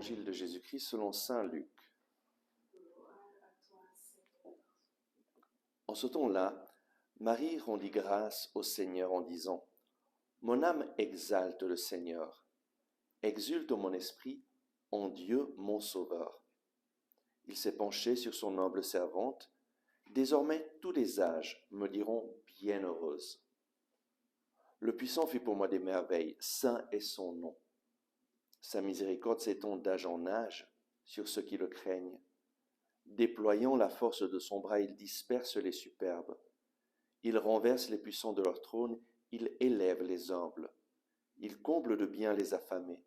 Évangile de Jésus-Christ selon saint Luc. En ce temps-là, Marie rendit grâce au Seigneur en disant : Mon âme exalte le Seigneur, exulte mon esprit en Dieu mon Sauveur. Il s'est penché sur son humble servante. Désormais tous les âges me diront bienheureuse. Le Puissant fit pour moi des merveilles, saint est son nom. Sa miséricorde s'étend d'âge en âge sur ceux qui le craignent. Déployant la force de son bras, il disperse les superbes. Il renverse les puissants de leur trône, il élève les humbles. Il comble de bien les affamés,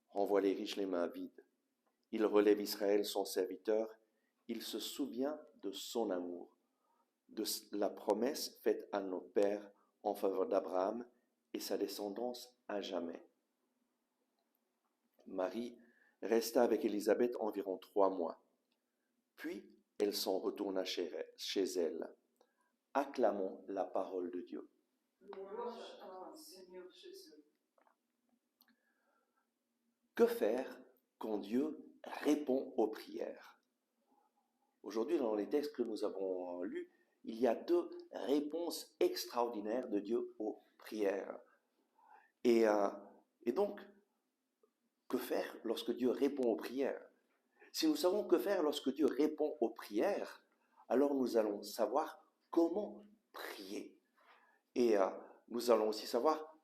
renvoie les riches les mains vides. Il relève Israël son serviteur, il se souvient de son amour, de la promesse faite à nos pères en faveur d'Abraham et sa descendance à jamais. Marie resta avec Élisabeth environ 3 mois. Puis elle s'en retourna chez elle. Acclamons la parole de Dieu. Louange à toi, Seigneur Jésus. Que faire quand Dieu répond aux prières ? Aujourd'hui, dans les textes que nous avons lus, il y a 2 réponses extraordinaires de Dieu aux prières. Et donc, que faire lorsque Dieu répond aux prières ? Si nous savons que faire lorsque Dieu répond aux prières, alors nous allons savoir comment prier. Et nous allons aussi savoir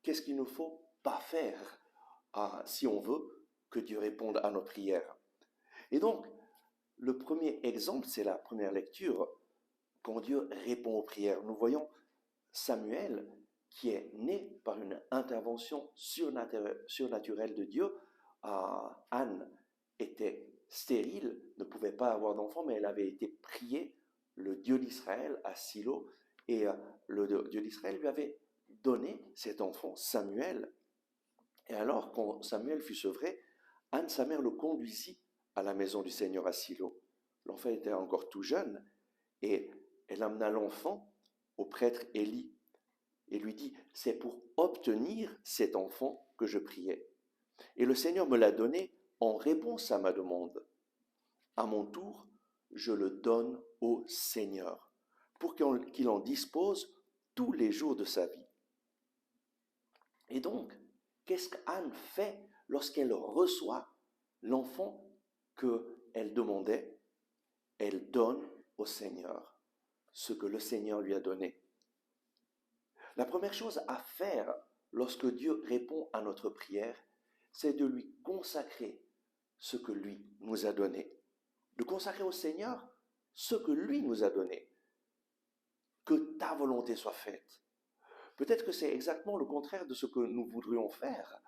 qu'est-ce qu'il ne faut pas faire si on veut que Dieu réponde à nos prières. Et donc, le premier exemple, c'est la première lecture, quand Dieu répond aux prières. Nous voyons Samuel qui est né par une intervention surnaturelle de Dieu. Anne était stérile, ne pouvait pas avoir d'enfant, mais elle avait été priée, le Dieu d'Israël, à Silo, et le Dieu d'Israël lui avait donné cet enfant, Samuel. Et alors, quand Samuel fut sevré, Anne, sa mère, le conduisit à la maison du Seigneur à Silo. L'enfant était encore tout jeune, et elle amena l'enfant au prêtre Élie, et lui dit : c'est pour obtenir cet enfant que je priais. Et le Seigneur me l'a donné en réponse à ma demande. À mon tour, je le donne au Seigneur, pour qu'il en dispose tous les jours de sa vie. Et donc, qu'est-ce qu'Anne fait lorsqu'elle reçoit l'enfant qu'elle demandait ? Elle donne au Seigneur ce que le Seigneur lui a donné. La première chose à faire lorsque Dieu répond à notre prière, c'est de lui consacrer ce que lui nous a donné. De consacrer au Seigneur ce que lui nous a donné. Que ta volonté soit faite. Peut-être que c'est exactement le contraire de ce que nous voudrions faire,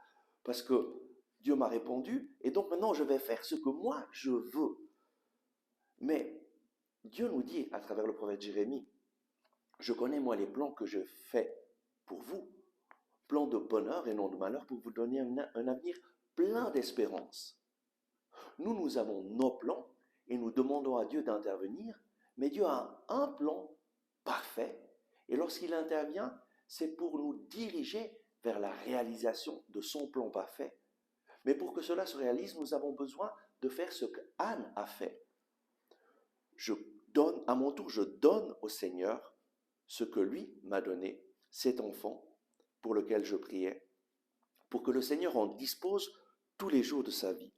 parce que Dieu m'a répondu, et donc maintenant je vais faire ce que moi je veux. Mais Dieu nous dit à travers le prophète Jérémie : je connais moi les plans que je fais pour vous, plans de bonheur et non de malheur, pour vous donner un avenir plein d'espérance. Nous avons nos plans et nous demandons à Dieu d'intervenir, mais Dieu a un plan parfait, et lorsqu'il intervient, c'est pour nous diriger vers la réalisation de son plan parfait. Mais pour que cela se réalise, nous avons besoin de faire ce que Anne a fait. À mon tour, je donne au Seigneur ce que lui m'a donné, cet enfant pour lequel je priais, pour que le Seigneur en dispose tous les jours de sa vie.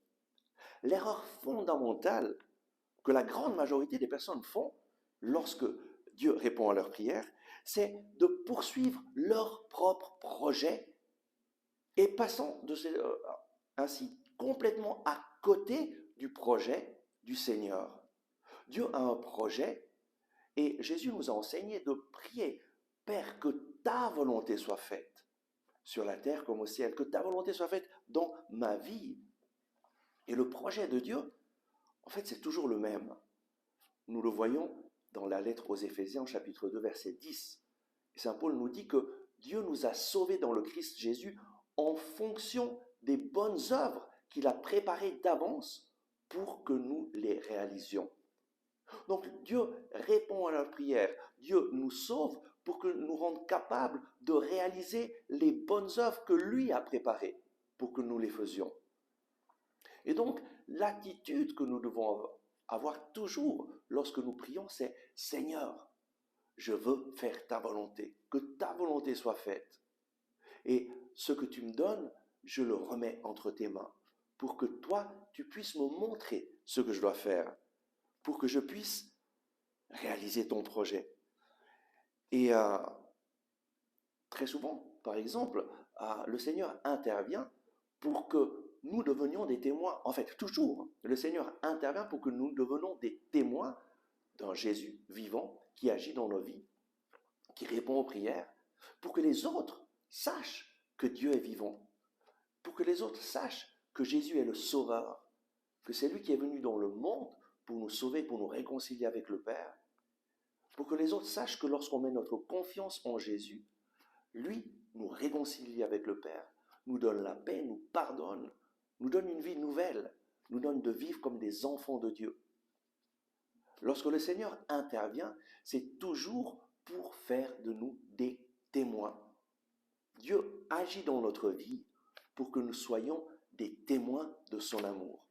L'erreur fondamentale que la grande majorité des personnes font lorsque Dieu répond à leur prière, c'est de poursuivre leur propre projet et passant ainsi complètement à côté du projet du Seigneur. Dieu a un projet et Jésus nous a enseigné de prier : Père, que ta volonté soit faite sur la terre comme au ciel, que ta volonté soit faite dans ma vie. Et le projet de Dieu, en fait, c'est toujours le même. Nous le voyons dans la lettre aux Éphésiens, chapitre 2, verset 10. Et saint Paul nous dit que Dieu nous a sauvés dans le Christ Jésus en fonction des bonnes œuvres qu'il a préparées d'avance pour que nous les réalisions. Donc Dieu répond à notre prière, Dieu nous sauve pour que nous rende capables de réaliser les bonnes œuvres que lui a préparées pour que nous les faisions. Et donc, l'attitude que nous devons avoir toujours lorsque nous prions, c'est « Seigneur, je veux faire ta volonté, que ta volonté soit faite. Et ce que tu me donnes, je le remets entre tes mains, pour que toi, tu puisses me montrer ce que je dois faire, pour que je puisse réaliser ton projet. » Et très souvent, par exemple, le Seigneur intervient pour que nous devenions des témoins. En fait, toujours, le Seigneur intervient pour que nous devenions des témoins d'un Jésus vivant qui agit dans nos vies, qui répond aux prières, pour que les autres sachent que Dieu est vivant, pour que les autres sachent que Jésus est le Sauveur, que c'est lui qui est venu dans le monde pour nous sauver, pour nous réconcilier avec le Père, pour que les autres sachent que lorsqu'on met notre confiance en Jésus, lui nous réconcilie avec le Père, nous donne la paix, nous pardonne, nous donne une vie nouvelle, nous donne de vivre comme des enfants de Dieu. Lorsque le Seigneur intervient, c'est toujours pour faire de nous des témoins. Dieu agit dans notre vie pour que nous soyons des témoins de son amour.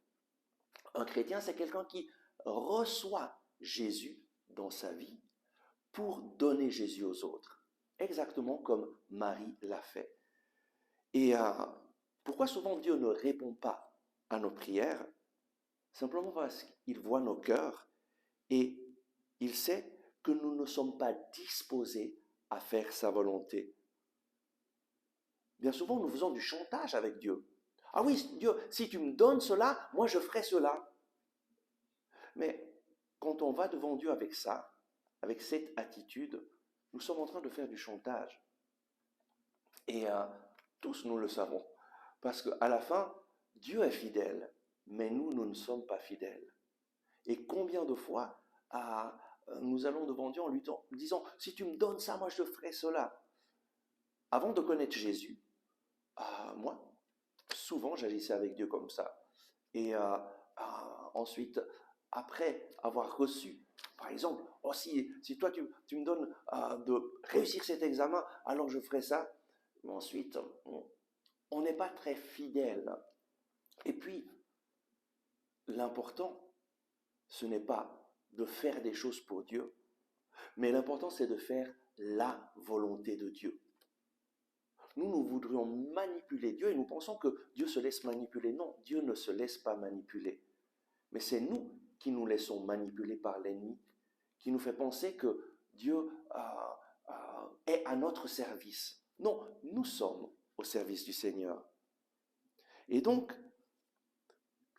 Un chrétien, c'est quelqu'un qui reçoit Jésus dans sa vie pour donner Jésus aux autres, exactement comme Marie l'a fait. Et pourquoi souvent Dieu ne répond pas à nos prières? Simplement parce qu'il voit nos cœurs et il sait que nous ne sommes pas disposés à faire sa volonté. Bien souvent, nous faisons du chantage avec Dieu. Ah oui, Dieu, si tu me donnes cela, moi je ferai cela. Mais quand on va devant Dieu avec ça, avec cette attitude, nous sommes en train de faire du chantage. Et tous nous le savons. Parce qu'à la fin, Dieu est fidèle, mais nous ne sommes pas fidèles. Et combien de fois nous allons devant Dieu en lui disant « Si tu me donnes ça, moi je ferai cela ». Avant de connaître Jésus, moi, souvent j'agissais avec Dieu comme ça. Et ensuite, après avoir reçu, par exemple, « Oh, si toi tu me donnes de réussir cet examen, alors je ferai ça ». Mais ensuite, on n'est pas très fidèle. Et puis, l'important, ce n'est pas de faire des choses pour Dieu, mais l'important, c'est de faire la volonté de Dieu. Nous voudrions manipuler Dieu et nous pensons que Dieu se laisse manipuler. Non, Dieu ne se laisse pas manipuler. Mais c'est nous qui nous laissons manipuler par l'ennemi, qui nous fait penser que Dieu est à notre service. Non, nous sommes au service du Seigneur. Et donc,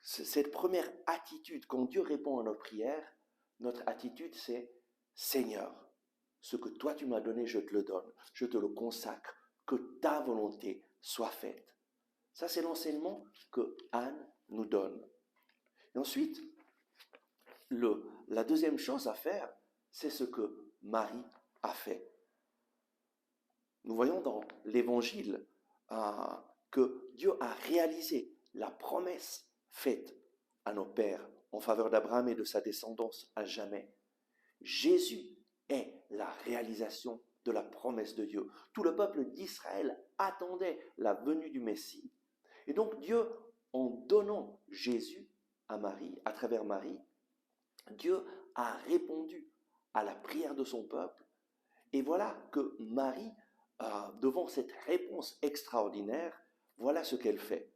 cette première attitude, quand Dieu répond à nos prières, notre attitude c'est « Seigneur, ce que toi tu m'as donné, je te le donne, je te le consacre, que ta volonté soit faite. » Ça c'est l'enseignement que Anne nous donne. Et ensuite, la deuxième chose à faire, c'est ce que Marie a fait. Nous voyons dans l'Évangile que Dieu a réalisé la promesse faite à nos pères en faveur d'Abraham et de sa descendance à jamais. Jésus est la réalisation de la promesse de Dieu. Tout le peuple d'Israël attendait la venue du Messie. Et donc Dieu, en donnant Jésus à Marie, à travers Marie, Dieu a répondu à la prière de son peuple. Et voilà que Marie, devant cette réponse extraordinaire, voilà ce qu'elle fait.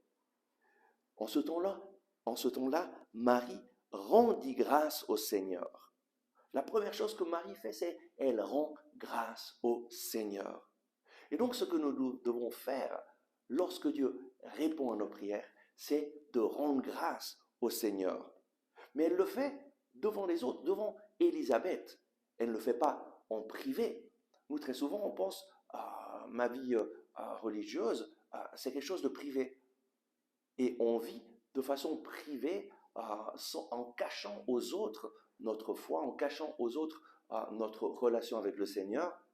En ce temps-là, Marie rendit grâce au Seigneur. La première chose que Marie fait, c'est elle rend grâce au Seigneur. Et donc ce que nous devons faire lorsque Dieu répond à nos prières, c'est de rendre grâce au Seigneur. Mais elle le fait devant les autres, devant Élisabeth. Elle ne le fait pas en privé. Nous, très souvent, on pense ma vie religieuse, c'est quelque chose de privé. Et on vit de façon privée, en cachant aux autres notre foi, en cachant aux autres notre relation avec le Seigneur.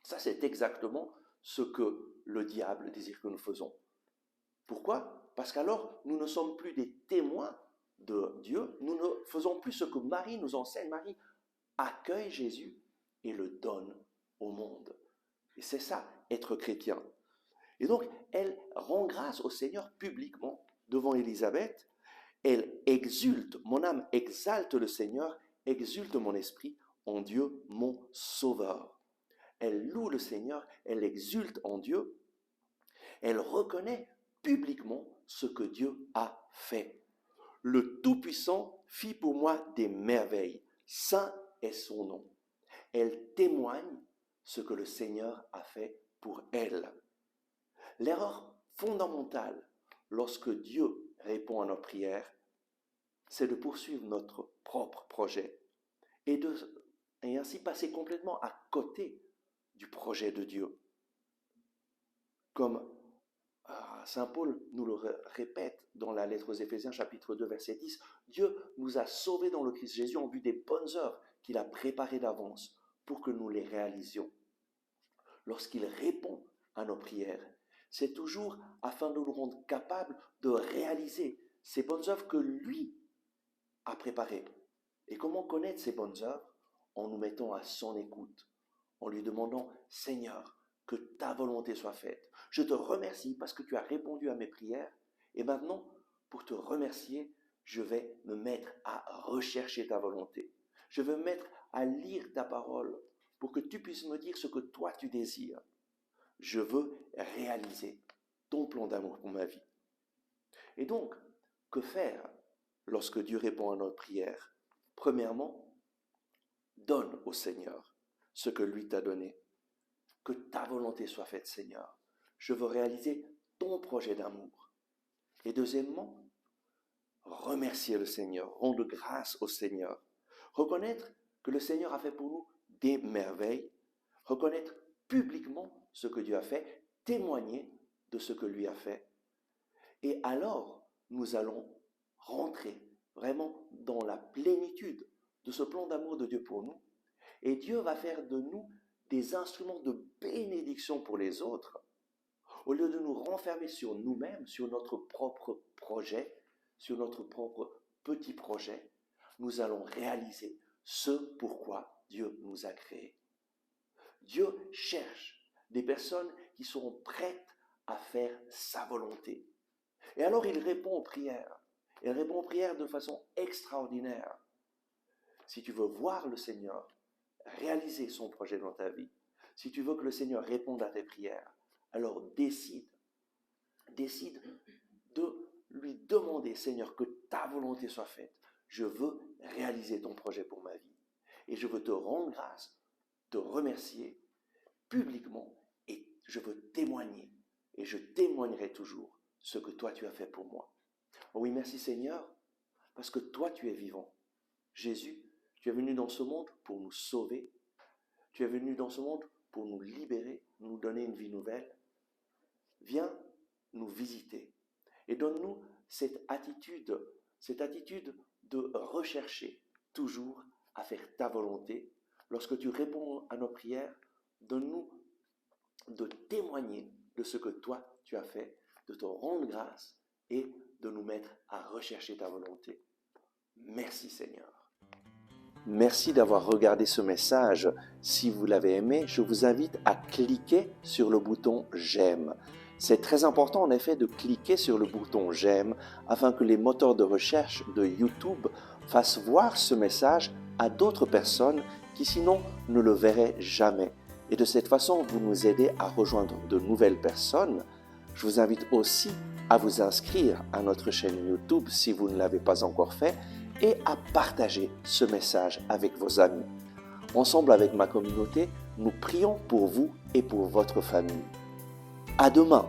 Ça, c'est exactement ce que le diable désire que nous faisons. Pourquoi? Parce qu'alors, nous ne sommes plus des témoins de Dieu, nous ne faisons plus ce que Marie nous enseigne. Marie accueille Jésus et le donne au monde. Et c'est ça, être chrétien. Et donc, elle rend grâce au Seigneur publiquement devant Élisabeth. Elle exulte, mon âme exalte le Seigneur, exulte mon esprit en Dieu, mon Sauveur. Elle loue le Seigneur, elle exulte en Dieu, elle reconnaît publiquement ce que Dieu a fait. Le Tout-Puissant fit pour moi des merveilles. Saint est son nom. Elle témoigne ce que le Seigneur a fait pour elle. L'erreur fondamentale lorsque Dieu répond à nos prières, c'est de poursuivre notre propre projet et ainsi passer complètement à côté du projet de Dieu. Comme Saint Paul nous le répète dans la lettre aux Éphésiens chapitre 2 verset 10, Dieu nous a sauvés dans le Christ Jésus en vue des bonnes œuvres qu'il a préparées d'avance pour que nous les réalisions. Lorsqu'il répond à nos prières, c'est toujours afin de nous rendre capables de réaliser ces bonnes œuvres que lui a préparées. Et comment connaître ces bonnes œuvres? En nous mettant à son écoute, en lui demandant « Seigneur, que ta volonté soit faite. Je te remercie parce que tu as répondu à mes prières. Et maintenant, pour te remercier, je vais me mettre à rechercher ta volonté. Je vais me mettre à lire ta parole pour que tu puisses me dire ce que toi tu désires. Je veux réaliser ton plan d'amour pour ma vie. » Et donc, que faire lorsque Dieu répond à notre prière? Premièrement, donne au Seigneur ce que lui t'a donné. Que ta volonté soit faite, Seigneur. Je veux réaliser ton projet d'amour. Et deuxièmement, remercier le Seigneur, rendre grâce au Seigneur. Reconnaître que le Seigneur a fait pour nous des merveilles. Reconnaître publiquement ce que Dieu a fait. Témoigner de ce que lui a fait. Et alors, nous allons rentrer vraiment dans la plénitude de ce plan d'amour de Dieu pour nous. Et Dieu va faire de nous des instruments de bénédiction pour les autres. Au lieu de nous renfermer sur nous-mêmes, sur notre propre projet, sur notre propre petit projet, nous allons réaliser ce pourquoi Dieu nous a créés. Dieu cherche des personnes qui seront prêtes à faire sa volonté. Et alors il répond aux prières. Il répond aux prières de façon extraordinaire. Si tu veux voir le Seigneur réaliser son projet dans ta vie, si tu veux que le Seigneur réponde à tes prières, alors décide de lui demander, Seigneur, que ta volonté soit faite. Je veux réaliser ton projet pour ma vie. Et je veux te rendre grâce, te remercier publiquement, et je veux témoigner. Et je témoignerai toujours ce que toi tu as fait pour moi. Oh oui, merci Seigneur, parce que toi tu es vivant. Jésus, tu es venu dans ce monde pour nous sauver. Tu es venu dans ce monde pour nous libérer, nous donner une vie nouvelle. Viens nous visiter et donne-nous cette attitude de rechercher toujours à faire ta volonté. Lorsque tu réponds à nos prières, donne-nous de témoigner de ce que toi tu as fait, de te rendre grâce et de nous mettre à rechercher ta volonté. Merci Seigneur. Merci d'avoir regardé ce message. Si vous l'avez aimé, je vous invite à cliquer sur le bouton « J'aime ». C'est très important en effet de cliquer sur le bouton « J'aime » afin que les moteurs de recherche de YouTube fassent voir ce message à d'autres personnes qui sinon ne le verraient jamais. Et de cette façon, vous nous aidez à rejoindre de nouvelles personnes. Je vous invite aussi à vous inscrire à notre chaîne YouTube si vous ne l'avez pas encore fait et à partager ce message avec vos amis. Ensemble avec ma communauté, nous prions pour vous et pour votre famille. À demain!